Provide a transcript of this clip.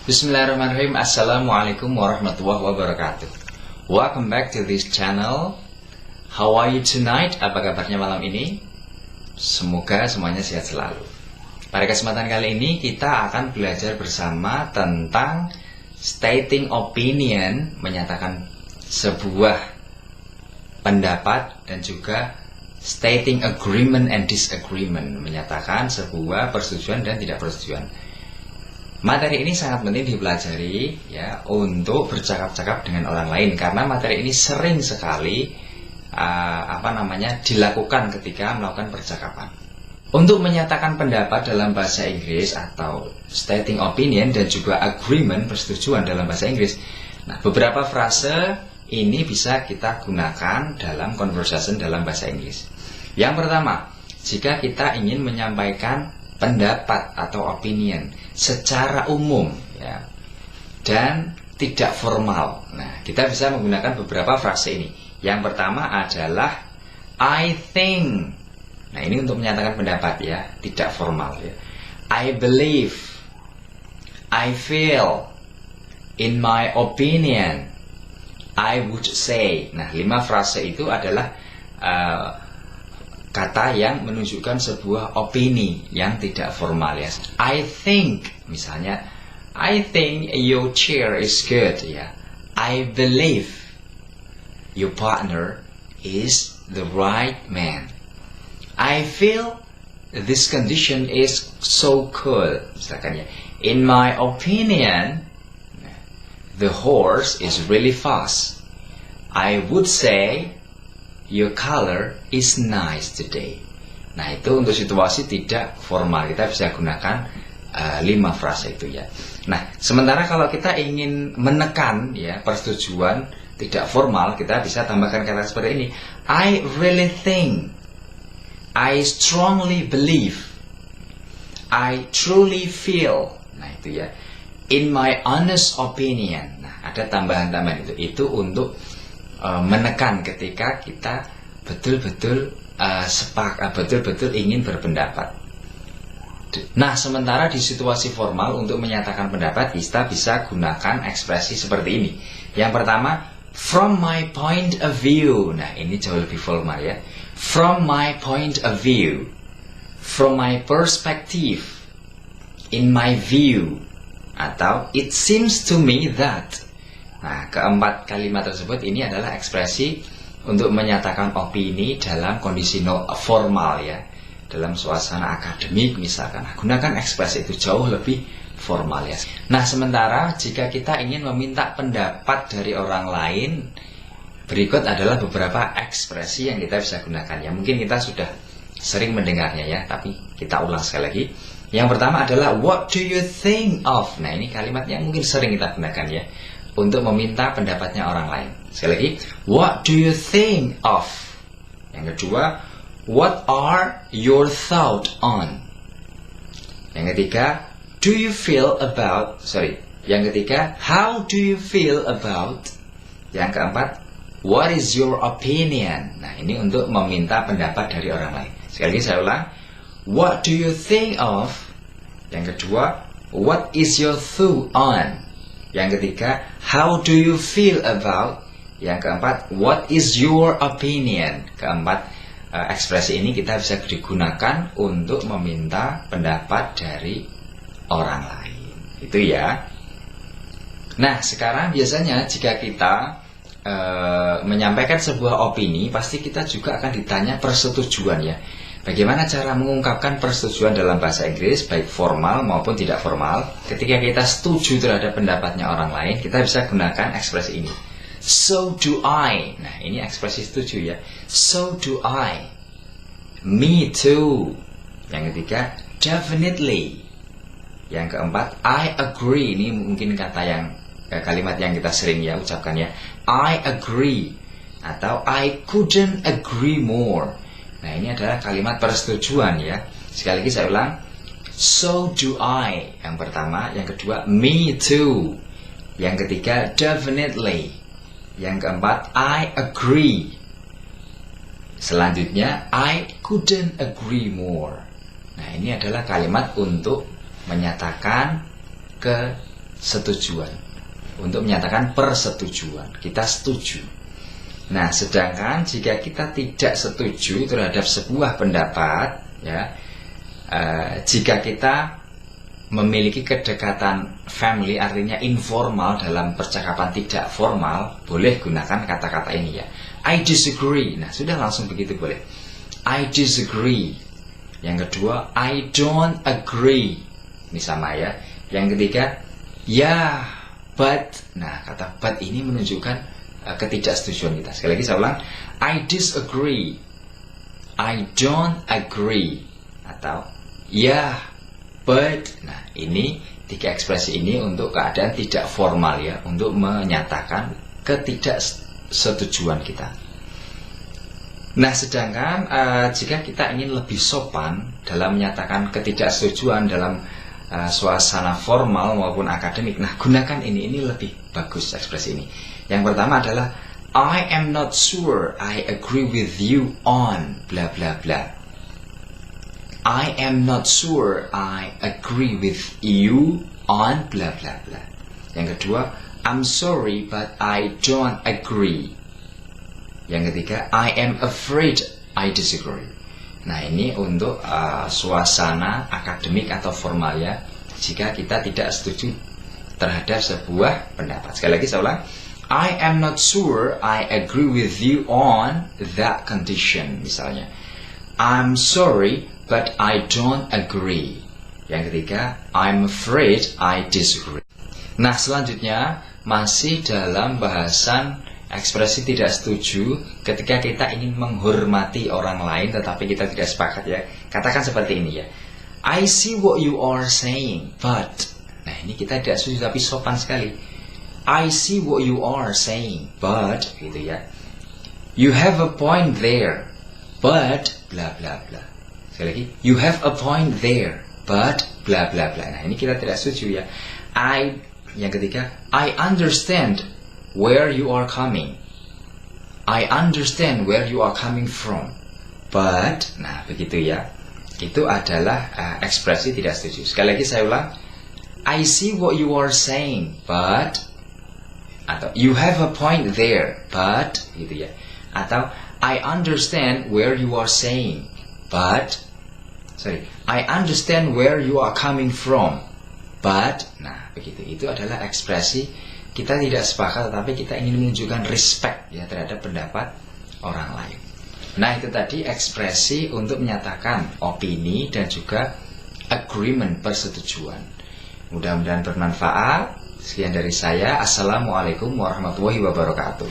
Bismillahirrahmanirrahim. Assalamualaikum warahmatullahi wabarakatuh. Welcome back to this channel. How are you tonight? Apa kabarnya malam ini? Semoga semuanya sehat selalu. Pada kesempatan kali ini kita akan belajar bersama tentang stating opinion, menyatakan sebuah pendapat, dan juga stating agreement and disagreement, menyatakan sebuah persetujuan dan tidak persetujuan. Materi ini sangat penting dipelajari ya untuk bercakap-cakap dengan orang lain, karena materi ini sering sekali dilakukan ketika melakukan percakapan. Untuk menyatakan pendapat dalam bahasa Inggris atau stating opinion dan juga agreement, persetujuan dalam bahasa Inggris. Nah, beberapa frase ini bisa kita gunakan dalam conversation dalam bahasa Inggris. Yang pertama, jika kita ingin menyampaikan pendapat atau opinion secara umum ya, dan tidak formal. Nah, kita bisa menggunakan beberapa frase ini. Yang pertama adalah I think. Nah, ini untuk menyatakan pendapat ya, tidak formal ya. I believe, I feel, in my opinion, I would say. Nah, 5 frase itu adalah kata yang menunjukkan sebuah opini yang tidak formal ya. I think, misalnya, I think your chair is good ya. I believe your partner is the right man. I feel this condition is so cool. Misalkan ya, in my opinion, the horse is really fast. I would say your color is nice today. Nah, itu untuk situasi tidak formal, kita bisa gunakan 5 frase itu ya. Nah, sementara kalau kita ingin menekan ya persetujuan tidak formal, kita bisa tambahkan kata seperti ini. I really think, I strongly believe, I truly feel. Nah, itu ya. In my honest opinion. Nah, ada tambahan-tambahan itu. Itu untuk menekan ketika kita betul-betul betul-betul ingin berpendapat. Nah, sementara di situasi formal untuk menyatakan pendapat kita bisa gunakan ekspresi seperti ini. Yang pertama, from my point of view. Nah, ini jauh lebih formal ya. From my point of view, from my perspective, in my view, atau it seems to me that. Nah, keempat kalimat tersebut ini adalah ekspresi untuk menyatakan opini dalam kondisi formal ya, dalam suasana akademik misalkan. Nah, gunakan ekspresi itu jauh lebih formal ya. Nah, sementara jika kita ingin meminta pendapat dari orang lain, berikut adalah beberapa ekspresi yang kita bisa gunakan ya. Mungkin kita sudah sering mendengarnya ya, tapi kita ulang sekali lagi. Yang pertama adalah what do you think of. Nah, ini kalimat yang mungkin sering kita gunakan ya untuk meminta pendapatnya orang lain. Sekali lagi, what do you think of. Yang kedua, what are your thoughts on. Yang ketiga, do you feel about. Yang ketiga, how do you feel about. Yang keempat, what is your opinion. Nah, ini untuk meminta pendapat dari orang lain. Sekali lagi saya ulang, what do you think of. Yang kedua, what is your thought on. Yang ketiga, how do you feel about. Yang keempat, what is your opinion. Keempat ekspresi ini kita bisa digunakan untuk meminta pendapat dari orang lain. Itu ya. Nah, sekarang biasanya jika kita menyampaikan sebuah opini, pasti kita juga akan ditanya persetujuan ya. Bagaimana cara mengungkapkan persetujuan dalam bahasa Inggris, baik formal maupun tidak formal. Ketika kita setuju terhadap pendapatnya orang lain, kita bisa gunakan ekspresi ini. So do I. Nah, ini ekspresi setuju ya. So do I. Me too. Yang ketiga, definitely. Yang keempat, I agree. Ini mungkin kata yang kalimat yang kita sering ya ucapkan ya. I agree. Atau I couldn't agree more. Nah, ini adalah kalimat persetujuan ya. Sekali lagi saya ulang. So do I. Yang pertama. Yang kedua, me too. Yang ketiga, definitely. Yang keempat, I agree. Selanjutnya, I couldn't agree more. Nah, ini adalah kalimat untuk menyatakan ketidaksetujuan, untuk menyatakan persetujuan, kita setuju. Nah, sedangkan jika kita tidak setuju terhadap sebuah pendapat, ya, jika kita memiliki kedekatan family, artinya informal dalam percakapan tidak formal, boleh gunakan kata-kata ini ya. I disagree. Nah, sudah langsung begitu boleh. I disagree. Yang kedua, I don't agree. Ini sama ya. Yang ketiga, ya, but. Nah, kata but ini menunjukkan ketidaksetujuan kita. Sekali lagi saya ulang, I disagree, I don't agree, atau ya, but. Nah, ini tiga ekspresi ini untuk keadaan tidak formal ya, untuk menyatakan ketidaksetujuan kita. Nah, sedangkan jika kita ingin lebih sopan dalam menyatakan ketidaksetujuan dalam suasana formal maupun akademik, nah gunakan ini lebih bagus ekspresi ini. Yang pertama adalah I am not sure I agree with you on bla bla bla. I am not sure I agree with you on bla bla bla. Yang kedua, I'm sorry but I don't agree. Yang ketiga, I am afraid I disagree. Nah, ini untuk suasana akademik atau formal ya, jika kita tidak setuju terhadap sebuah pendapat. Sekali lagi saya ulang, I am not sure I agree with you on that condition. Misalnya, I'm sorry but I don't agree. Yang ketiga, I'm afraid I disagree. Nah, selanjutnya masih dalam bahasan ekspresi tidak setuju ketika kita ingin menghormati orang lain tetapi kita tidak sepakat ya. Katakan seperti ini ya. I see what you are saying, but. Nah, ini kita tidak setuju tapi sopan sekali. I see what you are saying, but, gitu ya. You have a point there, but, bla bla bla. Sekali lagi, you have a point there, but, bla bla bla. Nah, ini kita tidak setuju ya. Yang ketiga, I understand where you are coming. I understand where you are coming from, but, nah begitu ya. Itu adalah ekspresi tidak setuju. Sekali lagi saya ulang, I see what you are saying, but, atau you have a point there, but, gitu ya. Atau I understand where you are saying, but, I understand where you are coming from, but. Nah, begitu. Itu adalah ekspresi kita tidak sepakat, tetapi kita ingin menunjukkan respect ya terhadap pendapat orang lain. Nah, itu tadi ekspresi untuk menyatakan opini dan juga agreement, persetujuan. Mudah-mudahan bermanfaat. Sekian dari saya. Assalamualaikum warahmatullahi wabarakatuh.